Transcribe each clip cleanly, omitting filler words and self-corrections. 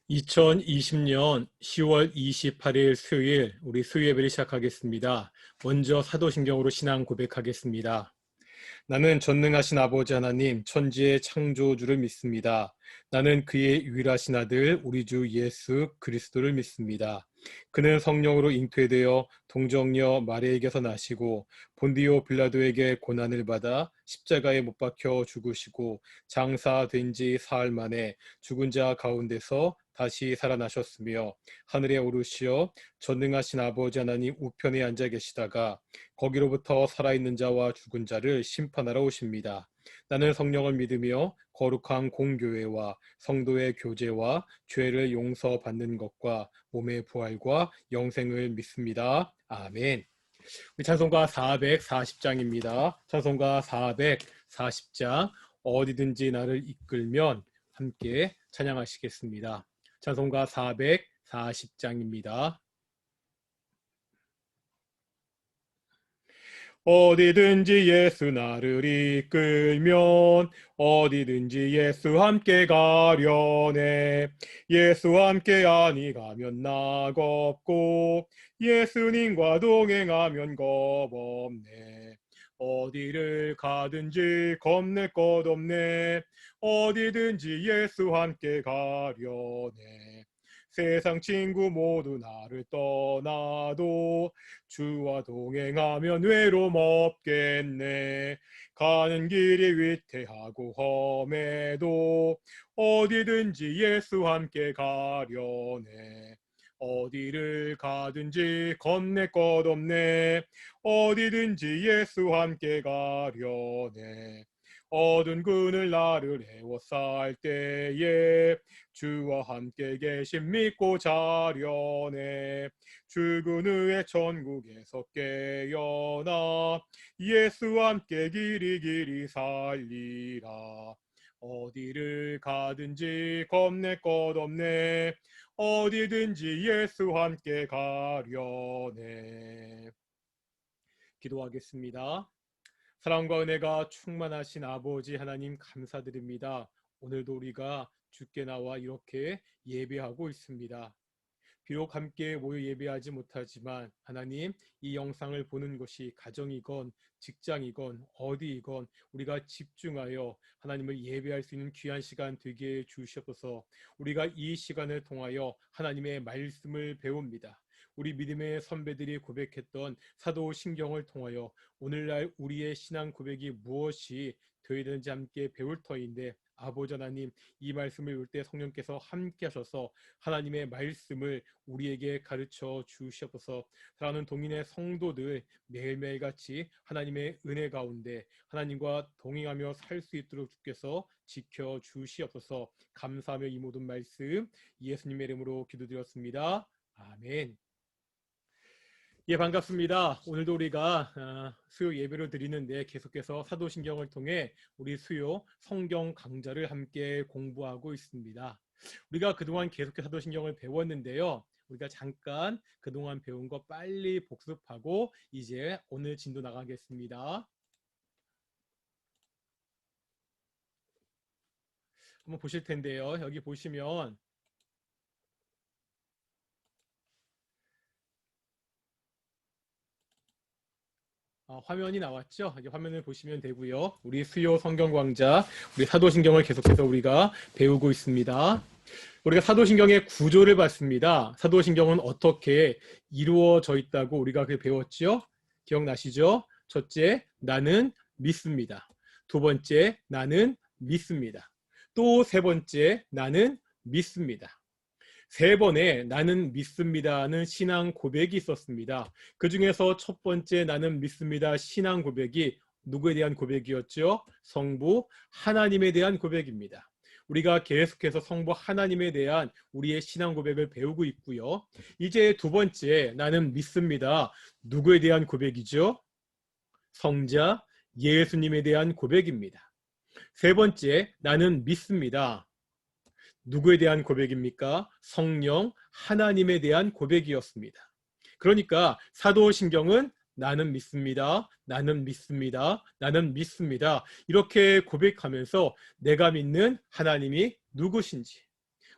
2020년 10월 28일 수요일 우리 수요 예배를 시작하겠습니다. 먼저 사도신경으로 신앙 고백하겠습니다. 나는 전능하신 아버지 하나님 천지의 창조주를 믿습니다. 나는 그의 유일하신 아들 우리 주 예수 그리스도를 믿습니다. 그는 성령으로 잉태되어 동정녀 마리아에게서 나시고 본디오 빌라도에게 고난을 받아 십자가에 못 박혀 죽으시고 장사된 지 사흘 만에 죽은 자 가운데서 다시 살아나셨으며 하늘에 오르시어 전능하신 아버지 하나님 우편에 앉아 계시다가 거기로부터 살아있는 자와 죽은 자를 심판하러 오십니다. 나는 성령을 믿으며 거룩한 공교회와 성도의 교제와 죄를 용서받는 것과 몸의 부활과 영생을 믿습니다. 아멘. 우리 찬송가 440장입니다. 찬송가 440장 어디든지 나를 이끌면 함께 찬양하시겠습니다. 찬송가 440장입니다. 어디든지 예수 나를 이끌면 어디든지 예수 함께 가려네. 예수 함께 아니 가면 낙없고 예수님과 동행하면 겁없네. 어디를 가든지 겁낼 것 없네. 어디든지 예수 함께 가려네. 세상 친구 모두 나를 떠나도 주와 동행하면 외로움 없겠네. 가는 길이 위태하고 험해도 어디든지 예수 함께 가려네. 어디를 가든지 겁낼 것 없네. 어디든지 예수 함께 가려네. 어두운 그늘 나를 에워쌀 때에 주와 함께 계심 믿고 자려네. 죽은 후에 천국에서 깨어나 예수와 함께 길이 살리라. 어디를 가든지 겁낼 것 없네. 어디든지 예수와 함께 가려네. 기도하겠습니다. 사랑과 은혜가 충만하신 아버지 하나님 감사드립니다. 오늘도 우리가 주께 나와 이렇게 예배하고 있습니다. 비록 함께 모여 예배하지 못하지만 하나님, 이 영상을 보는 것이 가정이건 직장이건 어디이건 우리가 집중하여 하나님을 예배할 수 있는 귀한 시간 되게 해 주시옵소서. 우리가 이 시간을 통하여 하나님의 말씀을 배웁니다. 우리 믿음의 선배들이 고백했던 사도신경을 통하여 오늘날 우리의 신앙 고백이 무엇이 되어야 되는지 함께 배울 터인데, 아버지 하나님, 이 말씀을 읽을 때 성령께서 함께 하셔서 하나님의 말씀을 우리에게 가르쳐 주시옵소서. 사랑하는 동인의 성도들 매일매일 같이 하나님의 은혜 가운데 하나님과 동행하며 살 수 있도록 주께서 지켜 주시옵소서. 감사하며 이 모든 말씀 예수님의 이름으로 기도드렸습니다. 아멘. 예, 반갑습니다. 오늘도 우리가 수요 예배를 드리는데 계속해서 사도신경을 통해 우리 수요 성경 강좌를 함께 공부하고 있습니다. 우리가 그동안 계속해서 사도신경을 배웠는데요. 우리가 잠깐 그동안 배운 거 빨리 복습하고 이제 오늘 진도 나가겠습니다. 한번 보실 텐데요. 여기 보시면 화면이 나왔죠? 이제 화면을 보시면 되고요. 우리 수요 성경 강좌, 우리 사도신경을 계속해서 우리가 배우고 있습니다. 우리가 사도신경의 구조를 봤습니다. 사도신경은 어떻게 이루어져 있다고 우리가 배웠죠? 기억나시죠? 첫째, 나는 믿습니다. 두 번째, 나는 믿습니다. 또 세 번째, 나는 믿습니다. 세 번의 나는 믿습니다는 신앙 고백이 있었습니다. 그 중에서 첫 번째 나는 믿습니다 신앙 고백이 누구에 대한 고백이었죠? 성부 하나님에 대한 고백입니다. 우리가 계속해서 성부 하나님에 대한 우리의 신앙 고백을 배우고 있고요. 이제 두 번째 나는 믿습니다. 누구에 대한 고백이죠? 성자 예수님에 대한 고백입니다. 세 번째 나는 믿습니다. 누구에 대한 고백입니까? 성령 하나님에 대한 고백이었습니다. 그러니까 사도신경은 나는 믿습니다. 나는 믿습니다. 나는 믿습니다. 이렇게 고백하면서 내가 믿는 하나님이 누구신지,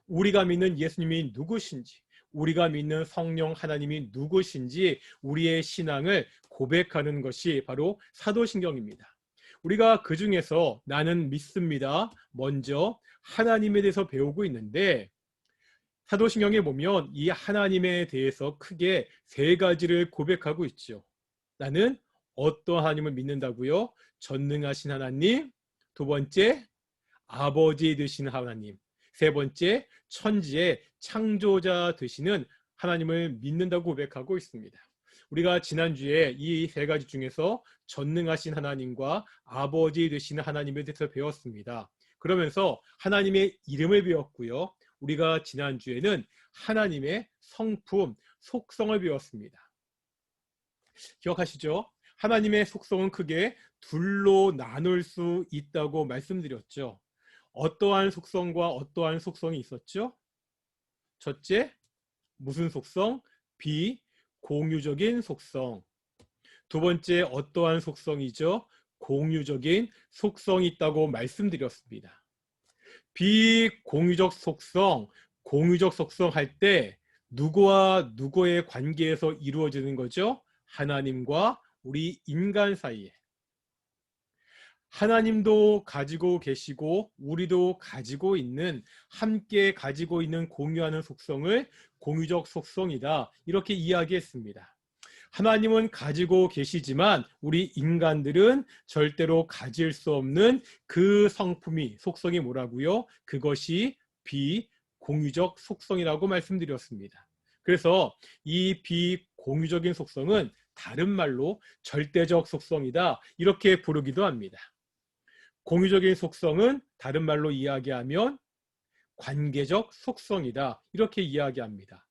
우리가 믿는 예수님이 누구신지, 우리가 믿는 성령 하나님이 누구신지 우리의 신앙을 고백하는 것이 바로 사도신경입니다. 우리가 그 중에서 나는 믿습니다. 먼저 하나님에 대해서 배우고 있는데 사도신경에 보면 이 하나님에 대해서 크게 세 가지를 고백하고 있죠. 나는 어떤 하나님을 믿는다고요? 전능하신 하나님, 두 번째 아버지 되신 하나님, 세 번째 천지의 창조자 되시는 하나님을 믿는다고 고백하고 있습니다. 우리가 지난주에 이 세 가지 중에서 전능하신 하나님과 아버지 되시는 하나님에 대해서 배웠습니다. 그러면서 하나님의 이름을 배웠고요. 우리가 지난주에는 하나님의 성품, 속성을 배웠습니다. 기억하시죠? 하나님의 속성은 크게 둘로 나눌 수 있다고 말씀드렸죠. 어떠한 속성과 어떠한 속성이 있었죠? 첫째, 무슨 속성? 비공유적인 속성. 두 번째, 어떠한 속성이죠? 공유적인 속성이 있다고 말씀드렸습니다. 비공유적 속성, 공유적 속성 할 때 누구와 누구의 관계에서 이루어지는 거죠? 하나님과 우리 인간 사이에. 하나님도 가지고 계시고 우리도 가지고 있는, 함께 가지고 있는 공유하는 속성을 공유적 속성이다, 이렇게 이야기했습니다. 하나님은 가지고 계시지만 우리 인간들은 절대로 가질 수 없는 그 성품이, 속성이 뭐라고요? 그것이 비공유적 속성이라고 말씀드렸습니다. 그래서 이 비공유적인 속성은 다른 말로 절대적 속성이다, 이렇게 부르기도 합니다. 공유적인 속성은 다른 말로 이야기하면 관계적 속성이다, 이렇게 이야기합니다.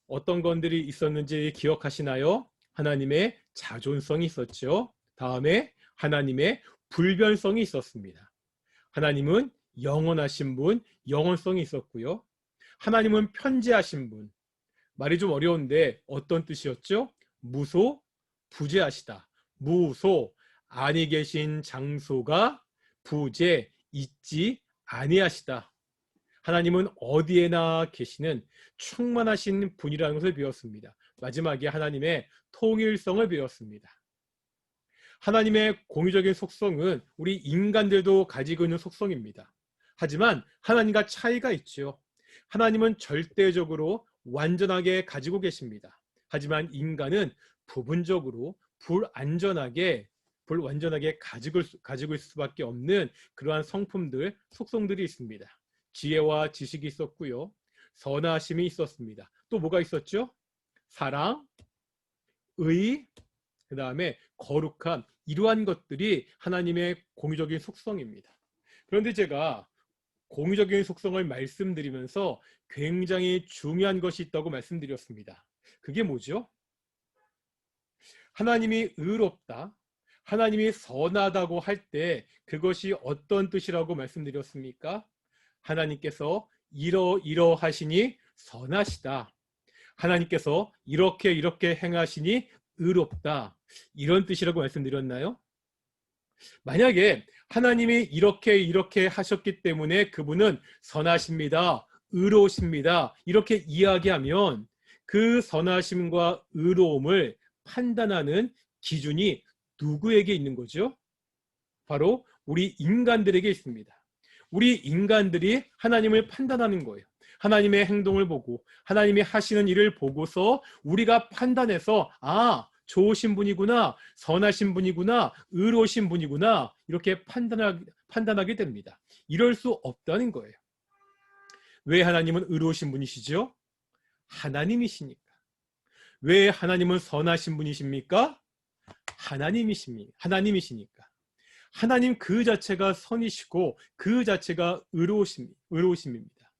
어떤 것들이 있었는지 기억하시나요? 하나님의 자존성이 있었죠. 다음에 하나님의 불변성이 있었습니다. 하나님은 영원하신 분, 영원성이 있었고요. 하나님은 편재하신 분, 말이 좀 어려운데 어떤 뜻이었죠? 무소, 부재하시다. 무소, 아니 계신 장소가 부재, 있지 아니하시다. 하나님은 어디에나 계시는 충만하신 분이라는 것을 배웠습니다. 마지막에 하나님의 통일성을 배웠습니다. 하나님의 공유적인 속성은 우리 인간들도 가지고 있는 속성입니다. 하지만 하나님과 차이가 있죠. 하나님은 절대적으로 완전하게 가지고 계십니다. 하지만 인간은 부분적으로 불완전하게 가지고 있을 수밖에 없는 그러한 성품들, 속성들이 있습니다. 지혜와 지식이 있었고요. 선하심이 있었습니다. 또 뭐가 있었죠? 사랑, 의, 그 다음에 거룩함, 이러한 것들이 하나님의 공유적인 속성입니다. 그런데 제가 공유적인 속성을 말씀드리면서 굉장히 중요한 것이 있다고 말씀드렸습니다. 그게 뭐죠? 하나님이 의롭다, 하나님이 선하다고 할 때 그것이 어떤 뜻이라고 말씀드렸습니까? 하나님께서 이러하시니 선하시다, 하나님께서 이렇게 행하시니 의롭다, 이런 뜻이라고 말씀드렸나요? 만약에 하나님이 이렇게 하셨기 때문에 그분은 선하십니다, 의로우십니다, 이렇게 이야기하면 그 선하심과 의로움을 판단하는 기준이 누구에게 있는 거죠? 바로 우리 인간들에게 있습니다. 우리 인간들이 하나님을 판단하는 거예요. 하나님의 행동을 보고 하나님이 하시는 일을 보고서 우리가 판단해서 좋으신 분이구나, 선하신 분이구나, 의로우신 분이구나, 이렇게 판단하게 됩니다. 이럴 수 없다는 거예요. 왜 하나님은 의로우신 분이시죠? 하나님이시니까. 왜 하나님은 선하신 분이십니까? 하나님이시니까. 하나님 그 자체가 선이시고 그 자체가 의로우심입니다.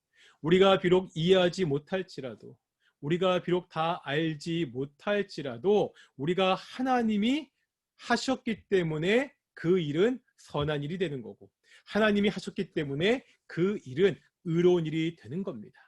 우리가 비록 이해하지 못할지라도, 우리가 비록 다 알지 못할지라도 우리가 하나님이 하셨기 때문에 그 일은 선한 일이 되는 거고, 하나님이 하셨기 때문에 그 일은 의로운 일이 되는 겁니다.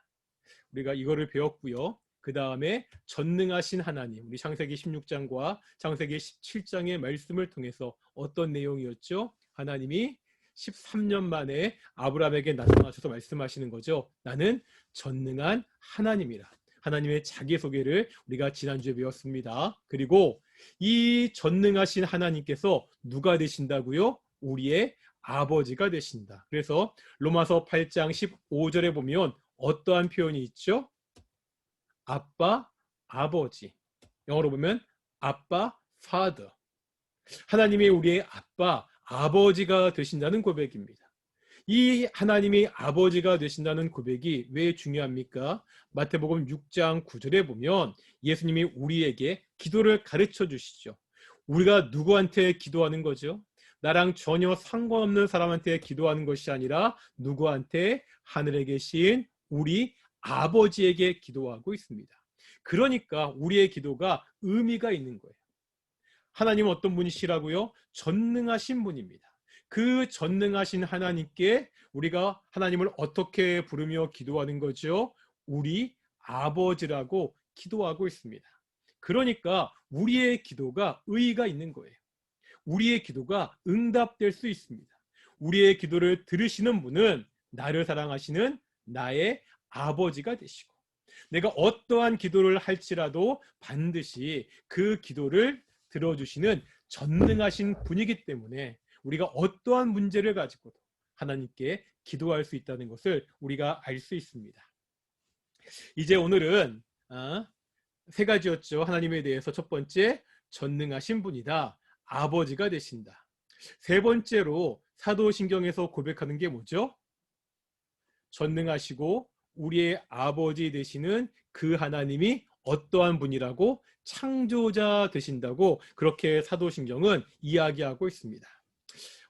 우리가 이거를 배웠고요. 그 다음에 전능하신 하나님, 우리 창세기 16장과 창세기 17장의 말씀을 통해서 어떤 내용이었죠? 하나님이 13년 만에 아브라함에게 나타나셔서 말씀하시는 거죠. 나는 전능한 하나님이라. 하나님의 자기소개를 우리가 지난주에 배웠습니다. 그리고 이 전능하신 하나님께서 누가 되신다고요? 우리의 아버지가 되신다. 그래서 로마서 8장 15절에 보면 어떠한 표현이 있죠? 아빠, 아버지. 영어로 보면 아빠, father. 하나님이 우리의 아빠, 아버지가 되신다는 고백입니다. 이 하나님이 아버지가 되신다는 고백이 왜 중요합니까? 마태복음 6장 9절에 보면 예수님이 우리에게 기도를 가르쳐 주시죠. 우리가 누구한테 기도하는 거죠? 나랑 전혀 상관없는 사람한테 기도하는 것이 아니라 누구한테? 하늘에 계신 우리 아버지에게 기도하고 있습니다. 그러니까 우리의 기도가 의미가 있는 거예요. 하나님은 어떤 분이시라고요? 전능하신 분입니다. 그 전능하신 하나님께 우리가 하나님을 어떻게 부르며 기도하는 거죠? 우리 아버지라고 기도하고 있습니다. 그러니까 우리의 기도가 의의가 있는 거예요. 우리의 기도가 응답될 수 있습니다. 우리의 기도를 들으시는 분은 나를 사랑하시는 나의 아버지가 되시고, 내가 어떠한 기도를 할지라도 반드시 그 기도를 들어주시는 전능하신 분이기 때문에 우리가 어떠한 문제를 가지고도 하나님께 기도할 수 있다는 것을 우리가 알 수 있습니다. 이제 오늘은 세 가지였죠. 하나님에 대해서 첫 번째, 전능하신 분이다. 아버지가 되신다. 세 번째로 사도신경에서 고백하는 게 뭐죠? 전능하시고 우리의 아버지 되시는 그 하나님이 어떠한 분이라고? 창조자 되신다고 그렇게 사도신경은 이야기하고 있습니다.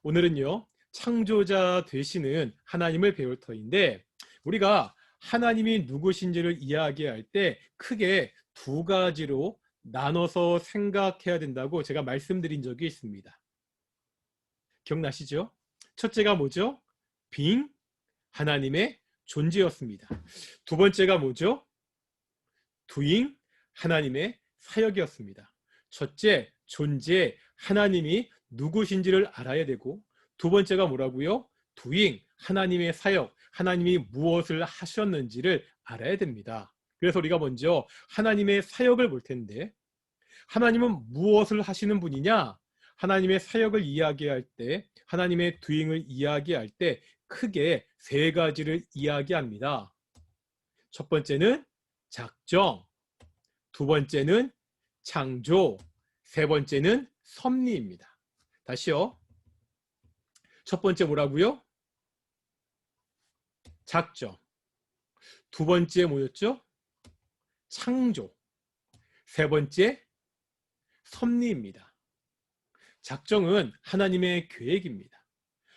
오늘은요, 창조자 되시는 하나님을 배울 터인데, 우리가 하나님이 누구신지를 이야기할 때 크게 두 가지로 나눠서 생각해야 된다고 제가 말씀드린 적이 있습니다. 기억나시죠? 첫째가 뭐죠? being, 하나님의 존재였습니다. 두 번째가 뭐죠? doing, 하나님의 사역이었습니다. 첫째, 존재, 하나님이 누구신지를 알아야 되고, 두 번째가 뭐라고요? doing, 하나님의 사역, 하나님이 무엇을 하셨는지를 알아야 됩니다. 그래서 우리가 먼저 하나님의 사역을 볼 텐데, 하나님은 무엇을 하시는 분이냐? 하나님의 사역을 이야기할 때, 하나님의 doing을 이야기할 때 크게 세 가지를 이야기합니다. 첫 번째는 작정, 두 번째는 창조, 세 번째는 섭리입니다. 다시요. 첫 번째 뭐라고요? 작정. 두 번째 뭐였죠? 창조. 세 번째 섭리입니다. 작정은 하나님의 계획입니다.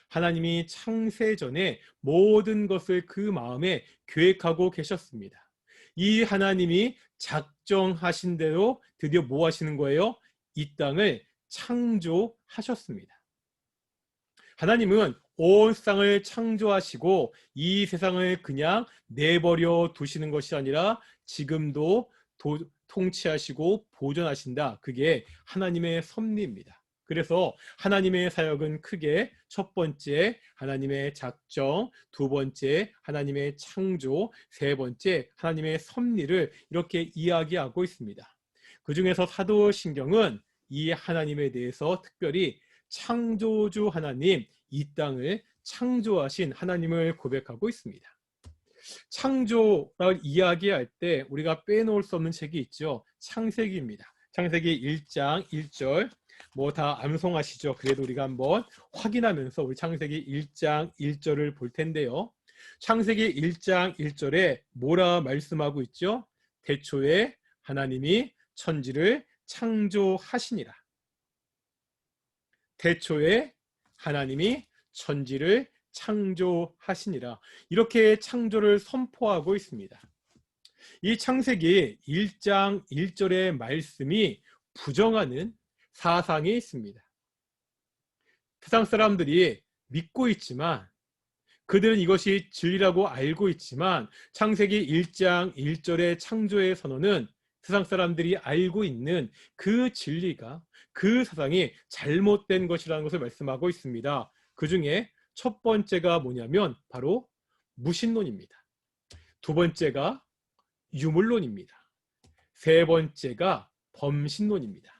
하나님이 창세전에 모든 것을 그 마음에 계획하고 계셨습니다. 이 하나님이 작정하신 대로 드디어 뭐 하시는 거예요? 이 땅을 창조하셨습니다. 하나님은 온 세상을 창조하시고 이 세상을 그냥 내버려 두시는 것이 아니라 지금도 통치하시고 보존하신다. 그게 하나님의 섭리입니다. 그래서 하나님의 사역은 크게 첫 번째 하나님의 작정, 두 번째 하나님의 창조, 세 번째 하나님의 섭리를 이렇게 이야기하고 있습니다. 그 중에서 사도신경은 이 하나님에 대해서 특별히 창조주 하나님, 이 땅을 창조하신 하나님을 고백하고 있습니다. 창조를 이야기할 때 우리가 빼놓을 수 없는 책이 있죠. 창세기입니다. 창세기 1장 1절 뭐 다 암송하시죠. 그래도 우리가 한번 확인하면서 우리 창세기 1장 1절을 볼 텐데요. 창세기 1장 1절에 뭐라 말씀하고 있죠? 태초에 하나님이 천지를 창조하시니라. 태초에 하나님이 천지를 창조하시니라. 이렇게 창조를 선포하고 있습니다. 이 창세기 1장 1절의 말씀이 부정하는 사상이 있습니다. 세상 사람들이 믿고 있지만, 그들은 이것이 진리라고 알고 있지만 창세기 1장 1절의 창조의 선언은 세상 사람들이 알고 있는 그 진리가, 그 사상이 잘못된 것이라는 것을 말씀하고 있습니다. 그 중에 첫 번째가 뭐냐면 바로 무신론입니다. 두 번째가 유물론입니다. 세 번째가 범신론입니다.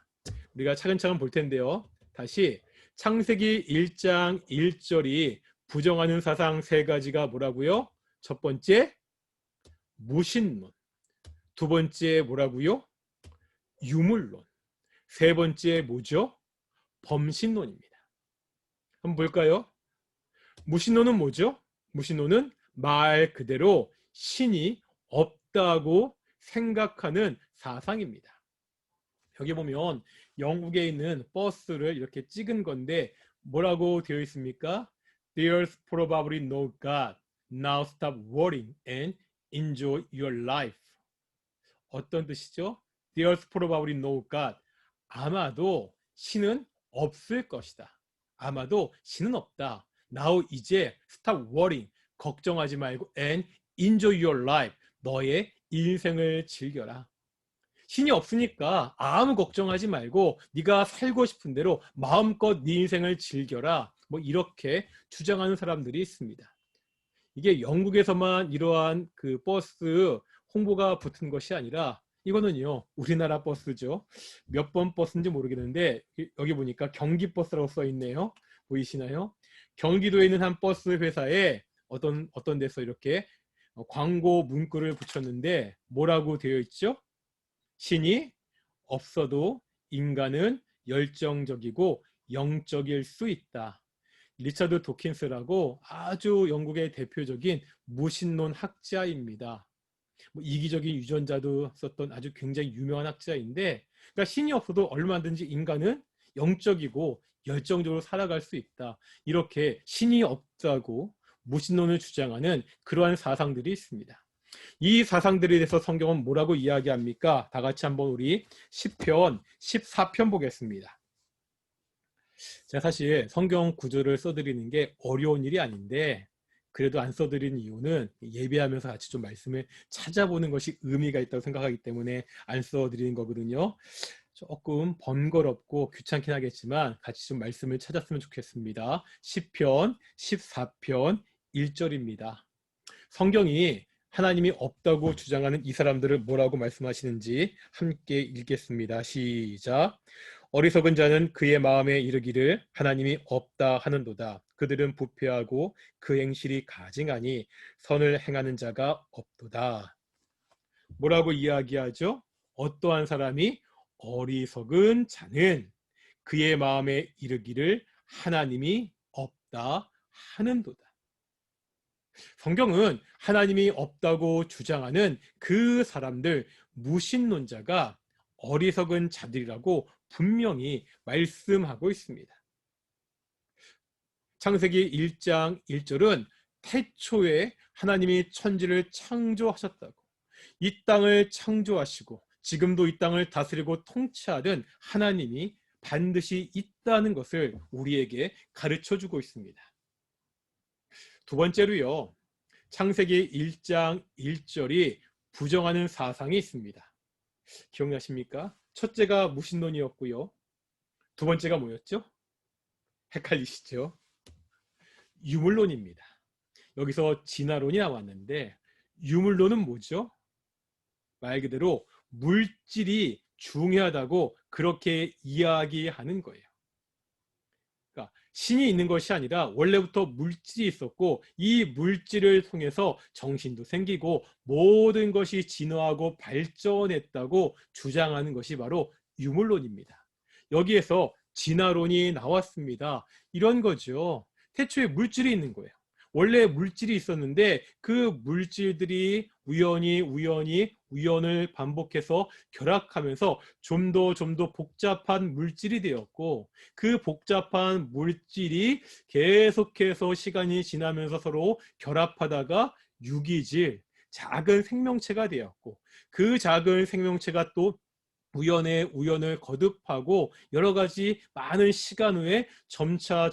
우리가 차근차근 볼 텐데요. 다시 창세기 1장 1절이 부정하는 사상 세 가지가 뭐라고요? 첫 번째 무신론, 두 번째 뭐라고요? 유물론, 세 번째 뭐죠? 범신론입니다. 한번 볼까요? 무신론은 뭐죠? 무신론은 말 그대로 신이 없다고 생각하는 사상입니다. 여기 보면 영국에 있는 버스를 이렇게 찍은 건데 뭐라고 되어 있습니까? There's probably no God. Now stop worrying and enjoy your life. 어떤 뜻이죠? There's probably no God. 아마도 신은 없을 것이다. 아마도 신은 없다. Now 이제 stop worrying. 걱정하지 말고 and enjoy your life. 너의 인생을 즐겨라. 신이 없으니까 아무 걱정하지 말고 네가 살고 싶은 대로 마음껏 네 인생을 즐겨라. 뭐 이렇게 주장하는 사람들이 있습니다. 이게 영국에서만 이러한 그 버스 홍보가 붙은 것이 아니라 이거는요 우리나라 버스죠. 몇 번 버스인지 모르겠는데 여기 보니까 경기버스라고 써 있네요. 보이시나요? 경기도에 있는 한 버스 회사에 어떤 데서 이렇게 광고 문구를 붙였는데 뭐라고 되어 있죠? 신이 없어도 인간은 열정적이고 영적일 수 있다. 리처드 도킨스라고 아주 영국의 대표적인 무신론 학자입니다. 이기적인 유전자도 썼던 아주 굉장히 유명한 학자인데, 그러니까 신이 없어도 얼마든지 인간은 영적이고 열정적으로 살아갈 수 있다. 이렇게 신이 없다고 무신론을 주장하는 그러한 사상들이 있습니다. 이 사상들에 대해서 성경은 뭐라고 이야기합니까? 다 같이 한번 우리 시편 14편 보겠습니다. 제가 사실 성경 구절을 써드리는 게 어려운 일이 아닌데 그래도 안 써드리는 이유는 예배하면서 같이 좀 말씀을 찾아보는 것이 의미가 있다고 생각하기 때문에 안 써드리는 거거든요. 조금 번거롭고 귀찮긴 하겠지만 같이 좀 말씀을 찾았으면 좋겠습니다. 시편 14편 1절입니다. 성경이 하나님이 없다고 주장하는 이 사람들을 뭐라고 말씀하시는지 함께 읽겠습니다. 시작. 어리석은 자는 그의 마음에 이르기를 하나님이 없다 하는도다. 그들은 부패하고 그 행실이 가증하니 선을 행하는 자가 없도다. 뭐라고 이야기하죠? 어떠한 사람이 어리석은 자는 그의 마음에 이르기를 하나님이 없다 하는도다. 성경은 하나님이 없다고 주장하는 그 사람들, 무신론자가 어리석은 자들이라고 분명히 말씀하고 있습니다. 창세기 1장 1절은 태초에 하나님이 천지를 창조하셨다고, 이 땅을 창조하시고 지금도 이 땅을 다스리고 통치하던 하나님이 반드시 있다는 것을 우리에게 가르쳐주고 있습니다. 두 번째로요, 창세기 1장 1절이 부정하는 사상이 있습니다. 기억나십니까? 첫째가 무신론이었고요. 두 번째가 뭐였죠? 헷갈리시죠? 유물론입니다. 여기서 진화론이 나왔는데 유물론은 뭐죠? 말 그대로 물질이 중요하다고 그렇게 이야기하는 거예요. 그러니까 신이 있는 것이 아니라 원래부터 물질이 있었고 이 물질을 통해서 정신도 생기고 모든 것이 진화하고 발전했다고 주장하는 것이 바로 유물론입니다. 여기에서 진화론이 나왔습니다. 이런 거죠. 태초에 물질이 있는 거예요. 원래 물질이 있었는데 그 물질들이 우연을 반복해서 결합하면서 좀 더 복잡한 물질이 되었고, 그 복잡한 물질이 계속해서 시간이 지나면서 서로 결합하다가 유기질, 작은 생명체가 되었고, 그 작은 생명체가 또 우연을 거듭하고 여러 가지 많은 시간 후에 점차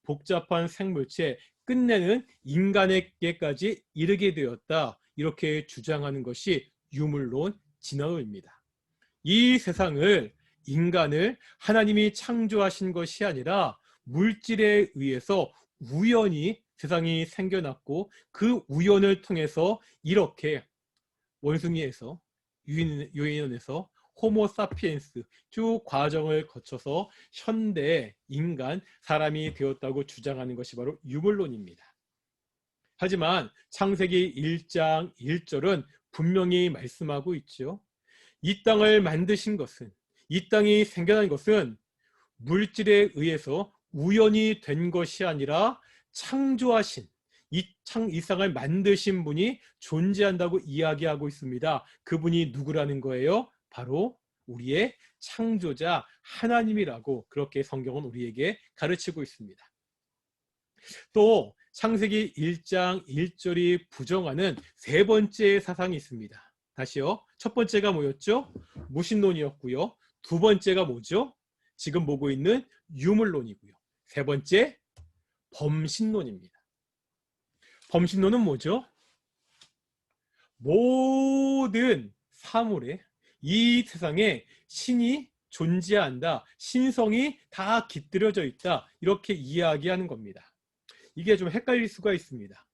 복잡한 생물체, 끝내는 인간에게까지 이르게 되었다. 이렇게 주장하는 것이 유물론 진화론입니다. 이 세상을, 인간을 하나님이 창조하신 것이 아니라 물질에 의해서 우연히 세상이 생겨났고 그 우연을 통해서 이렇게 원숭이에서 유인원에서 호모사피엔스 쭉 과정을 거쳐서 현대 인간 사람이 되었다고 주장하는 것이 바로 유물론입니다. 하지만 창세기 1장 1절은 분명히 말씀하고 있죠. 이 땅을 만드신 것은, 이 땅이 생겨난 것은 물질에 의해서 우연히 된 것이 아니라 창조하신, 이 땅을 만드신 분이 존재한다고 이야기하고 있습니다. 그분이 누구라는 거예요? 바로 우리의 창조자 하나님이라고 그렇게 성경은 우리에게 가르치고 있습니다. 또 창세기 1장 1절이 부정하는 세 번째 사상이 있습니다. 다시요. 첫 번째가 뭐였죠? 무신론이었고요. 두 번째가 뭐죠? 지금 보고 있는 유물론이고요. 세 번째 범신론입니다. 범신론은 뭐죠? 모든 사물에, 이 세상에 신이 존재한다, 신성이 다 깃들여져 있다, 이렇게 이야기하는 겁니다. 이게 좀 헷갈릴 수가 있습니다.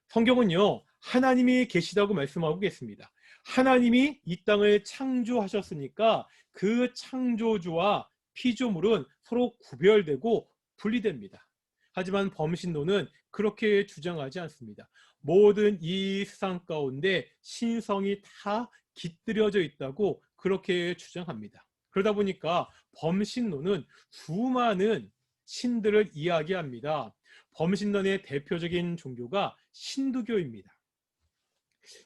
성경은요, 하나님이 계시다고 말씀하고 계십니다. 하나님이 이 땅을 창조하셨으니까 그 창조주와 피조물은 서로 구별되고 분리됩니다. 하지만 범신론은 그렇게 주장하지 않습니다. 모든 이 세상 가운데 신성이 다 깃들여져 있다고 그렇게 주장합니다. 그러다 보니까 범신론은 수많은 신들을 이야기합니다. 범신론의 대표적인 종교가 신두교입니다.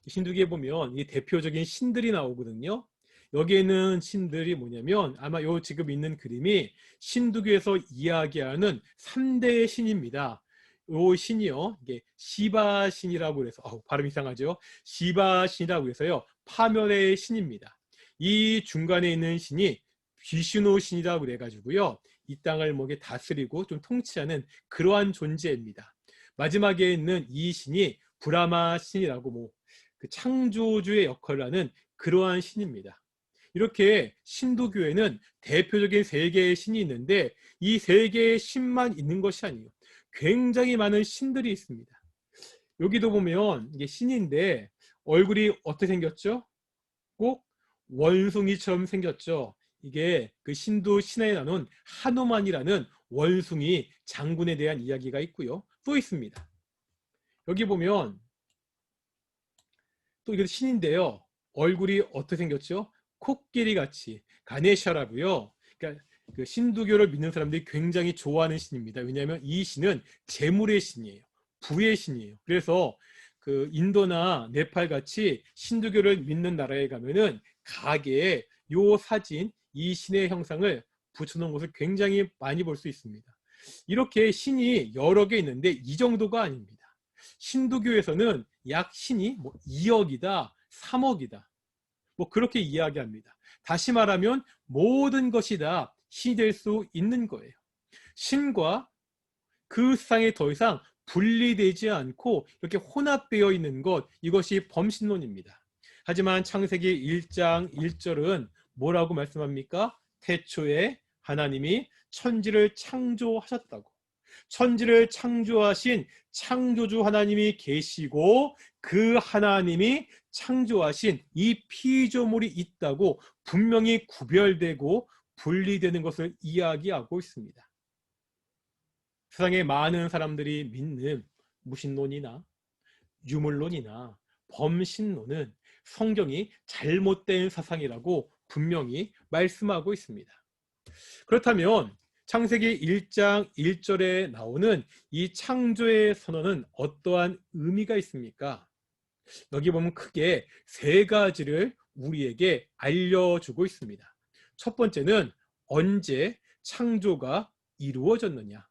신두교에 보면 이 대표적인 신들이 나오거든요. 여기에는 신들이 뭐냐면 아마 요 지금 있는 그림이 신두교에서 이야기하는 3대의 신입니다. 요 신이요, 이게 시바 신이라고 해서 발음 이상하죠. 시바 신이라고 해서요, 파멸의 신입니다. 이 중간에 있는 신이 비슈누 신이라고 그래가지고요, 이 땅을 다스리고 좀 통치하는 그러한 존재입니다. 마지막에 있는 이 신이 브라마 신이라고 그 창조주의 역할을 하는 그러한 신입니다. 이렇게 신두교에는 대표적인 세 개의 신이 있는데 이 세 개의 신만 있는 것이 아니에요. 굉장히 많은 신들이 있습니다. 여기도 보면 이게 신인데 얼굴이 어떻게 생겼죠? 꼭 원숭이처럼 생겼죠. 이게 그 신두 신화에 나눈 하누만이라는 원숭이 장군에 대한 이야기가 있고요. 또 있습니다. 여기 보면 또 이게 신인데요. 얼굴이 어떻게 생겼죠? 코끼리 같이 가네샤라고요. 그러니까 그 신두교를 믿는 사람들이 굉장히 좋아하는 신입니다. 왜냐하면 이 신은 재물의 신이에요. 부의 신이에요. 그래서 그 인도나 네팔 같이 신두교를 믿는 나라에 가면은 가게에 요 사진, 이 신의 형상을 붙여놓은 것을 굉장히 많이 볼 수 있습니다. 이렇게 신이 여러 개 있는데 이 정도가 아닙니다. 신두교에서는 약 신이 2억이다, 3억이다. 그렇게 이야기합니다. 다시 말하면 모든 것이 다 신이 될 수 있는 거예요. 신과 그 세상에 더 이상 분리되지 않고 이렇게 혼합되어 있는 것, 이것이 범신론입니다. 하지만 창세기 1장 1절은 뭐라고 말씀합니까? 태초에 하나님이 천지를 창조하셨다고. 천지를 창조하신 창조주 하나님이 계시고 그 하나님이 창조하신 이 피조물이 있다고 분명히 구별되고 분리되는 것을 이야기하고 있습니다. 세상에 많은 사람들이 믿는 무신론이나 유물론이나 범신론은 성경이 잘못된 사상이라고 분명히 말씀하고 있습니다. 그렇다면 창세기 1장 1절에 나오는 이 창조의 선언은 어떠한 의미가 있습니까? 여기 보면 크게 세 가지를 우리에게 알려주고 있습니다. 첫 번째는 언제 창조가 이루어졌느냐.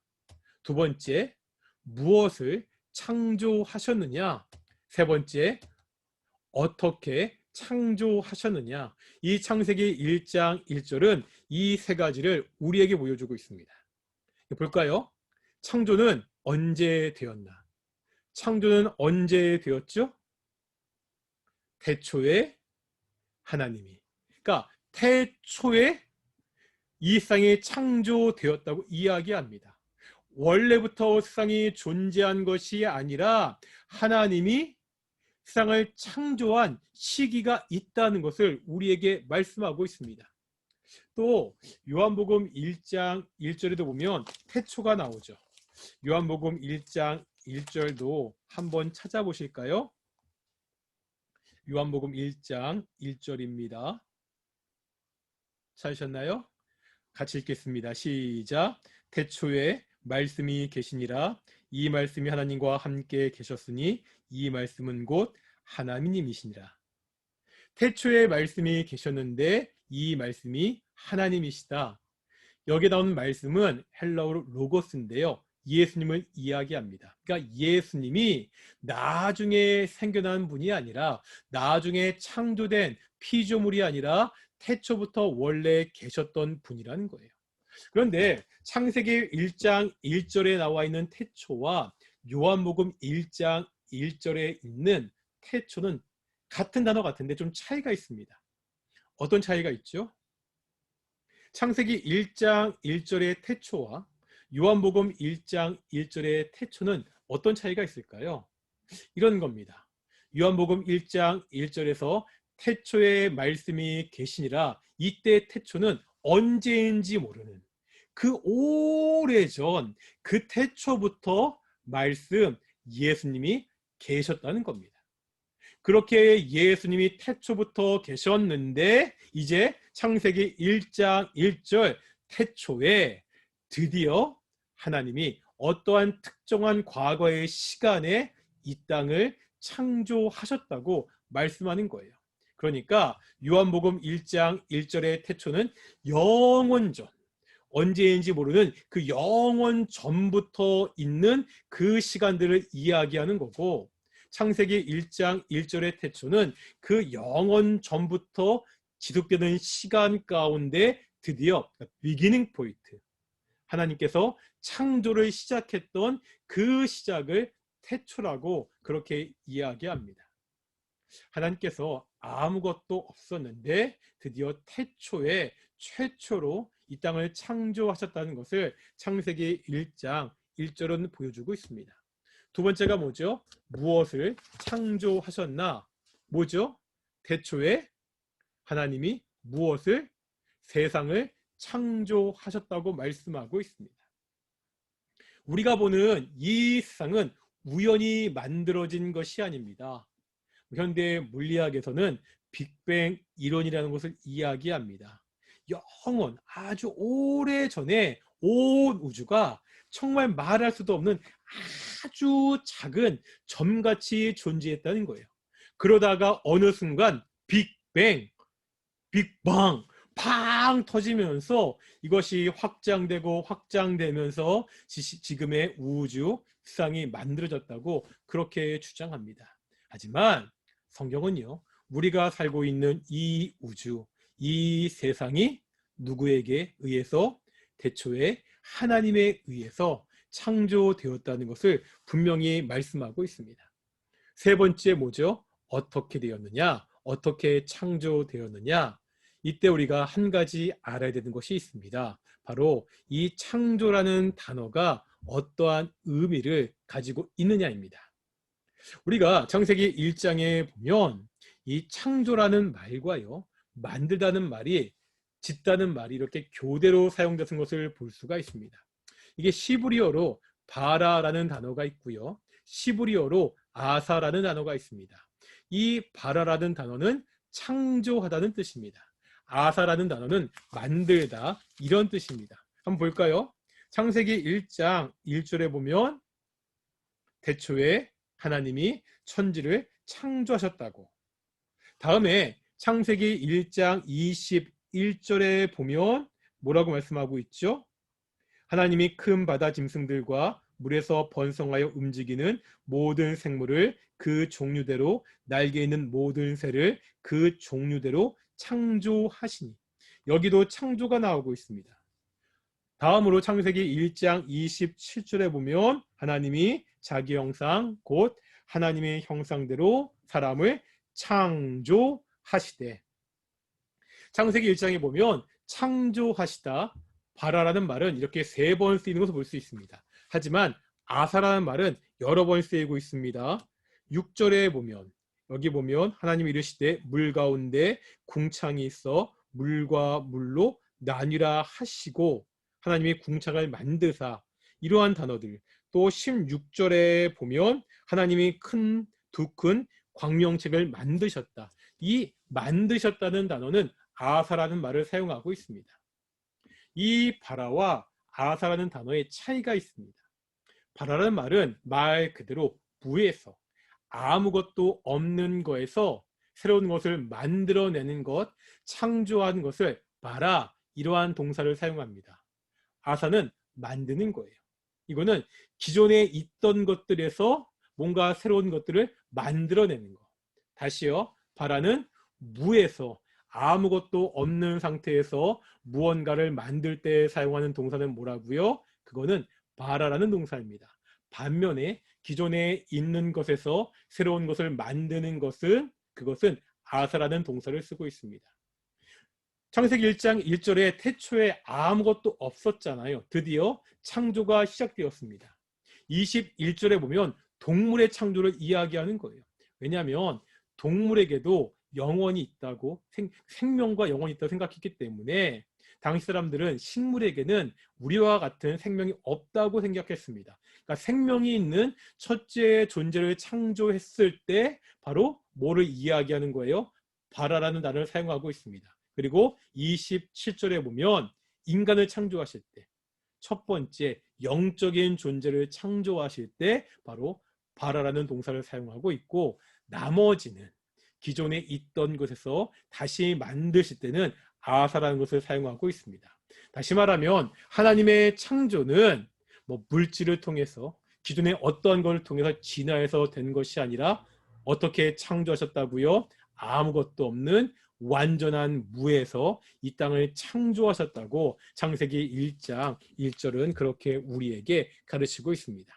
두 번째, 무엇을 창조하셨느냐. 세 번째, 어떻게 창조하셨느냐. 이 창세기 1장 1절은 이 세 가지를 우리에게 보여주고 있습니다. 볼까요? 창조는 언제 되었나? 창조는 언제 되었죠? 태초에 하나님이. 그러니까 태초에 이 세상이 창조되었다고 이야기합니다. 원래부터 세상이 존재한 것이 아니라 하나님이 세상을 창조한 시기가 있다는 것을 우리에게 말씀하고 있습니다. 또 요한복음 1장 1절에도 보면 태초가 나오죠. 요한복음 1장 1절도 한번 찾아보실까요? 요한복음 1장 1절입니다. 찾으셨나요? 같이 읽겠습니다. 시작. 태초에 말씀이 계시니라. 이 말씀이 하나님과 함께 계셨으니 이 말씀은 곧 하나님이시니라. 태초에 말씀이 계셨는데 이 말씀이 하나님이시다. 여기에 나오는 말씀은 헬라어로 로고스인데요. 예수님을 이야기합니다. 그러니까 예수님이 나중에 생겨난 분이 아니라 나중에 창조된 피조물이 아니라 태초부터 원래 계셨던 분이라는 거예요. 그런데 창세기 1장 1절에 나와 있는 태초와 요한복음 1장 1절에 있는 태초는 같은 단어 같은데 좀 차이가 있습니다. 어떤 차이가 있죠? 창세기 1장 1절의 태초와 요한복음 1장 1절의 태초는 어떤 차이가 있을까요? 이런 겁니다. 요한복음 1장 1절에서 태초에 말씀이 계시니라, 이때 태초는 언제인지 모르는 그 오래전 그 태초부터 말씀 예수님이 계셨다는 겁니다. 그렇게 예수님이 태초부터 계셨는데 이제 창세기 1장 1절 태초에 드디어 하나님이 어떠한 특정한 과거의 시간에 이 땅을 창조하셨다고 말씀하는 거예요. 그러니까 요한복음 1장 1절의 태초는 영원전, 언제인지 모르는 그 영원 전부터 있는 그 시간들을 이야기하는 거고, 창세기 1장 1절의 태초는 그 영원 전부터 지속되는 시간 가운데 드디어 비기닝 포인트, 하나님께서 창조를 시작했던 그 시작을 태초라고 그렇게 이야기합니다. 하나님께서 아무것도 없었는데 드디어 태초에 최초로 이 땅을 창조하셨다는 것을 창세기 1장 1절은 보여주고 있습니다. 두 번째가 뭐죠? 무엇을 창조하셨나? 뭐죠? 태초에 하나님이 무엇을? 세상을 창조하셨다고 말씀하고 있습니다. 우리가 보는 이 세상은 우연히 만들어진 것이 아닙니다. 현대 물리학에서는 빅뱅 이론이라는 것을 이야기합니다. 영원, 아주 오래전에 온 우주가 정말 말할 수도 없는 아주 작은 점같이 존재했다는 거예요. 그러다가 어느 순간 빅뱅, 빅방, 팡 터지면서 이것이 확장되고 확장되면서 지금의 우주, 세상이 만들어졌다고 그렇게 주장합니다. 하지만 성경은요, 우리가 살고 있는 이 우주, 이 세상이 누구에게 의해서? 태초에 하나님에 의해서 창조되었다는 것을 분명히 말씀하고 있습니다. 세 번째 뭐죠? 어떻게 되었느냐? 어떻게 창조되었느냐? 이때 우리가 한 가지 알아야 되는 것이 있습니다. 바로 이 창조라는 단어가 어떠한 의미를 가지고 있느냐입니다. 우리가 창세기 1장에 보면 이 창조라는 말과요, 만들다는 말이, 짓다는 말이 이렇게 교대로 사용되는 것을 볼 수가 있습니다. 이게 시브리어로 바라라는 단어가 있고요, 시브리어로 아사라는 단어가 있습니다. 이 바라라는 단어는 창조하다는 뜻입니다. 아사라는 단어는 만들다, 이런 뜻입니다. 한번 볼까요? 창세기 1장 1절에 보면 태초에 하나님이 천지를 창조하셨다고. 다음에 창세기 1장 21절에 보면 뭐라고 말씀하고 있죠? 하나님이 큰 바다 짐승들과 물에서 번성하여 움직이는 모든 생물을 그 종류대로, 날개 있는 모든 새를 그 종류대로 창조하시니. 여기도 창조가 나오고 있습니다. 다음으로 창세기 1장 27절에 보면 하나님이 자기 형상 곧 하나님의 형상대로 사람을 창조하시되. 창세기 1장에 보면 창조하시다, 바라라는 말은 이렇게 3번 쓰이는 것을 볼 수 있습니다. 하지만 아사라는 말은 여러 번 쓰이고 있습니다. 6절에 보면 여기 보면 하나님이 이르시되 물 가운데 궁창이 있어 물과 물로 나뉘라 하시고 하나님이 궁창을 만드사 이러한 단어들 또 16절에 보면 하나님이 두 큰 광명책을 만드셨다. 이 만드셨다는 단어는 아사라는 말을 사용하고 있습니다. 이 바라와 아사라는 단어의 차이가 있습니다. 바라라는 말은 말 그대로 무에서 아무것도 없는 거에서 새로운 것을 만들어내는 것, 창조하는 것을 바라 이러한 동사를 사용합니다. 아사는 만드는 거예요. 이거는 기존에 있던 것들에서 뭔가 새로운 것들을 만들어내는 거. 다시요. 바라는 무에서 아무것도 없는 상태에서 무언가를 만들 때 사용하는 동사는 뭐라고요? 그거는 바라라는 동사입니다. 반면에 기존에 있는 것에서 새로운 것을 만드는 것은 그것은 아사라는 동사를 쓰고 있습니다. 창세기 1장 1절에 태초에 아무것도 없었잖아요. 드디어 창조가 시작되었습니다. 21절에 보면 동물의 창조를 이야기하는 거예요. 왜냐하면 동물에게도 영혼이 있다고 생명과 영혼이 있다고 생각했기 때문에 당시 사람들은 식물에게는 우리와 같은 생명이 없다고 생각했습니다. 그러니까 생명이 있는 첫째 존재를 창조했을 때 바로 뭐를 이야기하는 거예요? 바라라는 단어를 사용하고 있습니다. 그리고 27절에 보면 인간을 창조하실 때 첫 번째 영적인 존재를 창조하실 때 바로 바라라는 동사를 사용하고 있고 나머지는 기존에 있던 것에서 다시 만드실 때는 아사라는 것을 사용하고 있습니다. 다시 말하면 하나님의 창조는 물질을 통해서 기존에 어떠한 것을 통해서 진화해서 된 것이 아니라 어떻게 창조하셨다고요? 아무것도 없는 완전한 무에서 이 땅을 창조하셨다고 창세기 1장 1절은 그렇게 우리에게 가르치고 있습니다.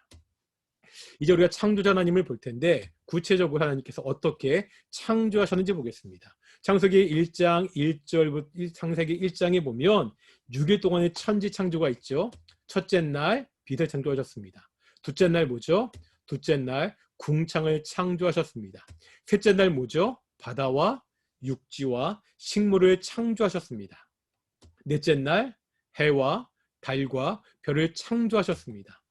이제 우리가 창조자 하나님을 볼 텐데 구체적으로 하나님께서 어떻게 창조하셨는지 보겠습니다. 창세기 1장 1절부터 창세기 1장에 보면 6일 동안의 천지 창조가 있죠. 첫째 날 빛을 창조하셨습니다. 둘째 날 뭐죠? 둘째 날 궁창을 창조하셨습니다. 셋째 날 뭐죠? 바다와 육지와 식물을 창조하셨습니다. 넷째 날 해와 달과 별을 창조하셨습니다.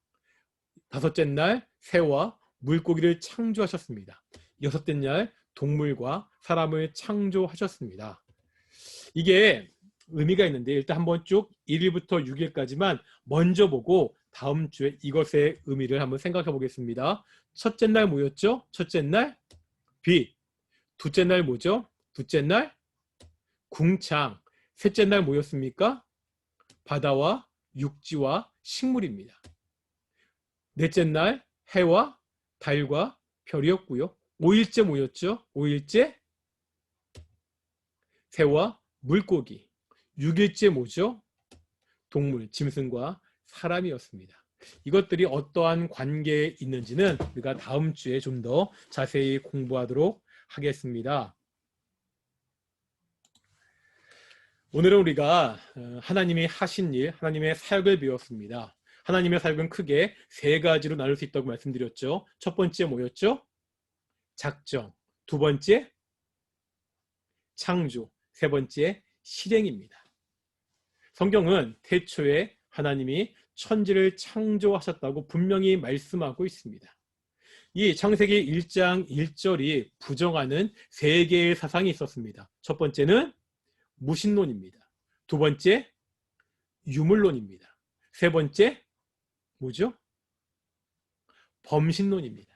다섯째 날 새와 물고기를 창조하셨습니다. 여섯째 날 동물과 사람을 창조하셨습니다. 이게 의미가 있는데 일단 한번 쭉 1일부터 6일까지만 먼저 보고 다음 주에 이것의 의미를 한번 생각해 보겠습니다. 첫째 날 뭐였죠? 첫째 날 빛. 둘째 날 뭐죠? 둘째 날 궁창. 셋째 날 뭐였습니까? 바다와 육지와 식물입니다. 넷째 날 해와 달과 별이었고요. 5일째 뭐였죠? 5일째 새와 물고기. 6일째 뭐죠? 동물, 짐승과 사람이었습니다. 이것들이 어떠한 관계에 있는지는 우리가 다음 주에 좀 더 자세히 공부하도록 하겠습니다. 오늘은 우리가 하나님이 하신 일, 하나님의 사역을 배웠습니다. 하나님의 사역은 크게 세 가지로 나눌 수 있다고 말씀드렸죠. 첫 번째 뭐였죠? 작정. 두 번째 창조. 세 번째 실행입니다. 성경은 태초에 하나님이 천지를 창조하셨다고 분명히 말씀하고 있습니다. 이 창세기 1장 1절이 부정하는 세 개의 사상이 있었습니다. 첫 번째는 무신론입니다. 두 번째 유물론입니다. 세 번째 뭐죠? 범신론입니다.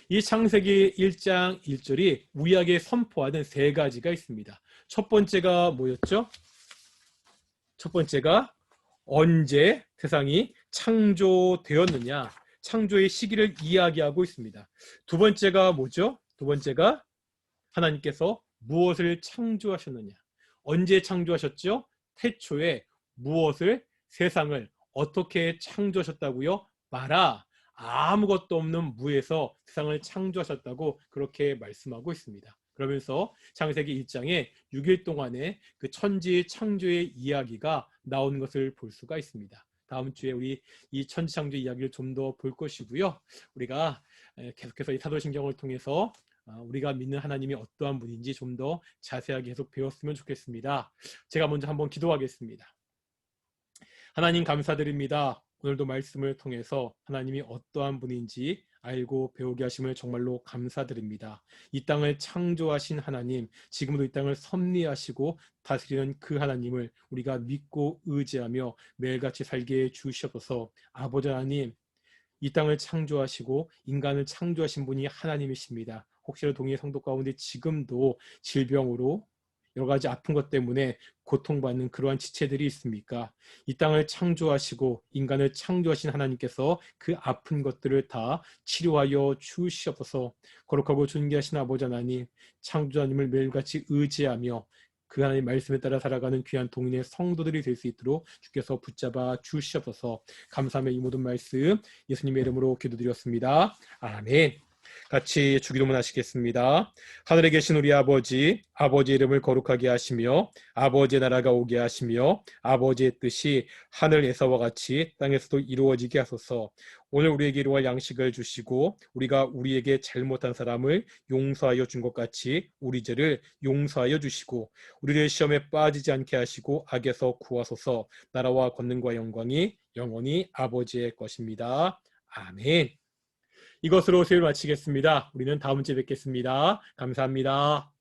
이 창세기 1장 1절이 우리에게 선포하는 세 가지가 있습니다. 첫 번째가 뭐였죠? 첫 번째가 언제 세상이 창조되었느냐, 창조의 시기를 이야기하고 있습니다. 두 번째가 뭐죠? 두 번째가 하나님께서 무엇을 창조하셨느냐, 언제 창조하셨죠? 태초에 무엇을, 세상을 어떻게 창조하셨다고요? 마라, 아무것도 없는 무에서 세상을 창조하셨다고 그렇게 말씀하고 있습니다. 그러면서 창세기 1장에 6일 동안의 그 천지 창조의 이야기가 나오는 것을 볼 수가 있습니다. 다음 주에 우리 이 천지창조 이야기를 좀 더 볼 것이고요. 우리가 계속해서 이 사도신경을 통해서 우리가 믿는 하나님이 어떠한 분인지 좀 더 자세하게 계속 배웠으면 좋겠습니다. 제가 먼저 한번 기도하겠습니다. 하나님 감사드립니다. 오늘도 말씀을 통해서 하나님이 어떠한 분인지 알고 배우게 하심을 정말로 감사드립니다. 이 땅을 창조하신 하나님, 지금도 이 땅을 섭리하시고 다스리는 그 하나님을 우리가 믿고 의지하며 매일같이 살게 해 주시옵소서. 아버지 하나님, 이 땅을 창조하시고 인간을 창조하신 분이 하나님이십니다. 혹시라도 동의 성도 가운데 지금도 질병으로 여러 가지 아픈 것 때문에 고통받는 그러한 지체들이 있습니까? 이 땅을 창조하시고 인간을 창조하신 하나님께서 그 아픈 것들을 다 치료하여 주시옵소서. 거룩하고 존귀하신 아버지 하나님, 창조자님을 매일같이 의지하며 그 하나님 말씀에 따라 살아가는 귀한 동인의 성도들이 될 수 있도록 주께서 붙잡아 주시옵소서. 감사하며 이 모든 말씀 예수님의 이름으로 기도드렸습니다. 아멘. 같이 주기도문 하시겠습니다. 하늘에 계신 우리 아버지, 아버지의 이름을 거룩하게 하시며 아버지의 나라가 오게 하시며 아버지의 뜻이 하늘에서와 같이 땅에서도 이루어지게 하소서. 오늘 우리에게 이루어갈 양식을 주시고 우리가 우리에게 잘못한 사람을 용서하여 준 것 같이 우리 죄를 용서하여 주시고 우리를 시험에 빠지지 않게 하시고 악에서 구하소서. 나라와 권능과 영광이 영원히 아버지의 것입니다. 아멘. 이것으로 수요일 마치겠습니다. 우리는 다음 주에 뵙겠습니다. 감사합니다.